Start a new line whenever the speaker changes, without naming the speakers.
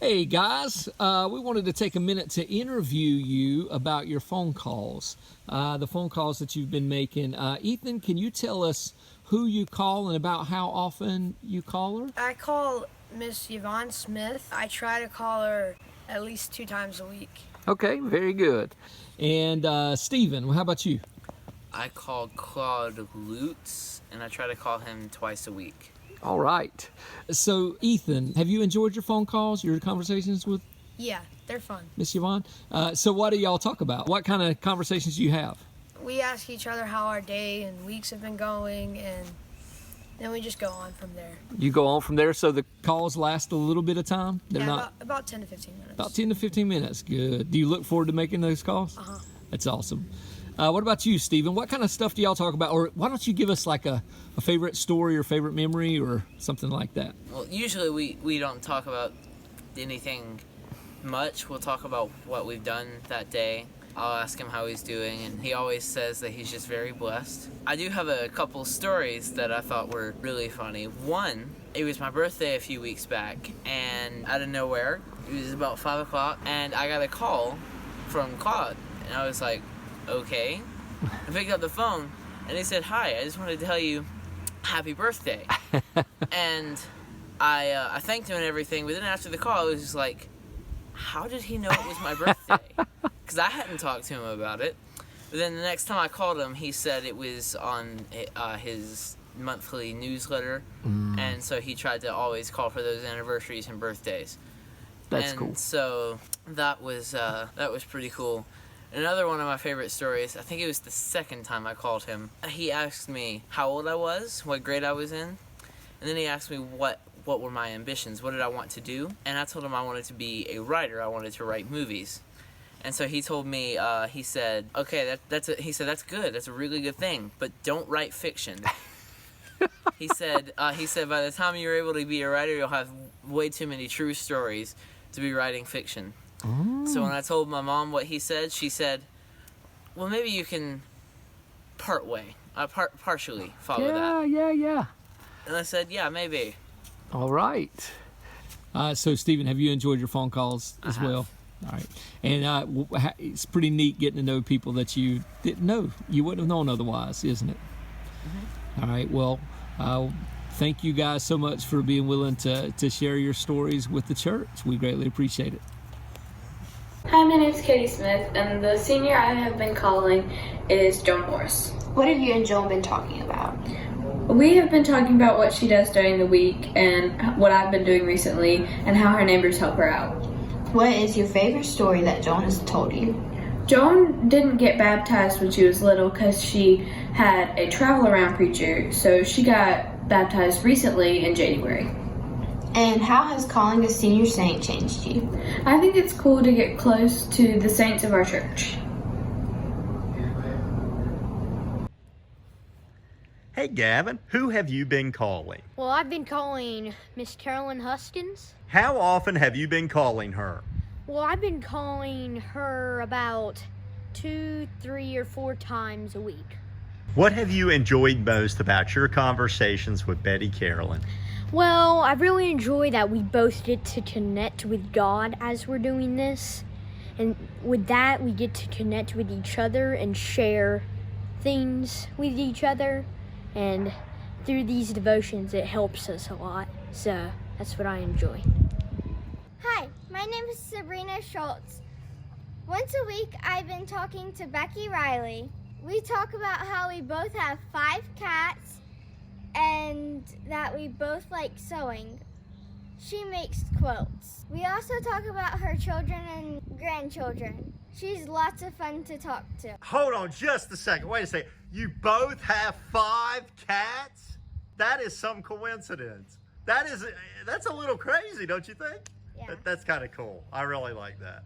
Hey guys, we wanted to take a minute to interview you about your phone calls, the phone calls that you've been making. Ethan, can you tell us who you call and about how often you call her?
I call Miss Yvonne Smith. I try to call her at least 2 times a week.
Okay, very good. And Stephen, how about you?
I call Claude Lutz, and I try to call him twice a week.
All right. So, Ethan, have you enjoyed your phone calls, your conversations with
Yeah, they're fun.
Miss Yvonne? So, what do y'all talk about? What kind of conversations do you have?
We ask each other how our day and weeks have been going, and then we just go on from there.
You go on from there, so the calls last a little bit of time? They're
Yeah,
not
about 10 to 15 minutes.
about 10 to 15 minutes. Good. Do you look forward to making those calls?
Uh-huh.
That's awesome. What about you, Stephen? What kind of stuff do y'all talk about? Or why don't you give us like a favorite story or favorite memory or something like that?
Well, usually we don't talk about anything much. We'll talk about what we've done that day. I'll ask him how he's doing, and he always says that he's just very blessed. I do have a couple stories that I thought were really funny. One, it was my birthday a few weeks back, and out of nowhere, it was about 5 o'clock, and I got a call from Claude, and I was like, okay. I picked up the phone, and he said, hi, I just wanted to tell you happy birthday. And I thanked him and everything, but then after the call, it was just like, how did he know it was my birthday? Because I hadn't talked to him about it. But then the next time I called him, he said it was on his monthly newsletter, and so he tried to always call for those anniversaries and birthdays.
That's cool.
So that was pretty cool. Another one of my favorite stories, I think it was the second time I called him. He asked me how old I was, what grade I was in, and then he asked me what were my ambitions, what did I want to do, and I told him I wanted to be a writer, I wanted to write movies. And so he told me, he said, okay, he said, that's good, that's a really good thing, but don't write fiction. He said, by the time you're able to be a writer, you'll have way too many true stories to be writing fiction. So when I told my mom what he said, she said, well, maybe you can partially follow that.
Yeah.
And I said, yeah, maybe.
All right. So, Stephen, have you enjoyed your phone calls as well? All right. And it's pretty neat getting to know people that you didn't know. You wouldn't have known otherwise, isn't it? Mm-hmm. All right. Well, thank you guys so much for being willing to share your stories with the church. We greatly appreciate it.
Hi, my name is Katie Smith, and the senior I have been calling is Joan Morris.
What have you and Joan been talking about?
We have been talking about what she does during the week and what I've been doing recently and how her neighbors help her out.
What is your favorite story that Joan has told you?
Joan didn't get baptized when she was little because she had a travel around preacher, so she got baptized recently in January.
And how has calling a senior saint changed you?
I think it's cool to get close to the saints of our church.
Hey Gavin, who have you been calling?
Well, I've been calling Miss Carolyn Huskins.
How often have you been calling her?
Well, I've been calling her about 2, 3, or 4 times a week.
What have you enjoyed most about your conversations with Betty Carolyn?
Well, I really enjoy that we both get to connect with God as we're doing this. And with that, we get to connect with each other and share things with each other. And through these devotions, it helps us a lot. So that's what I enjoy.
Hi, my name is Sabrina Schultz. Once a week, I've been talking to Becky Riley. We talk about how we both have 5 cats and that we both like sewing. She makes quilts. We also talk about her children and grandchildren. She's lots of fun to talk to.
Hold on just a second. Wait a second. You both have 5 cats? That is some coincidence. That's a little crazy, don't you think?
Yeah.
That's kind of cool. I really like that.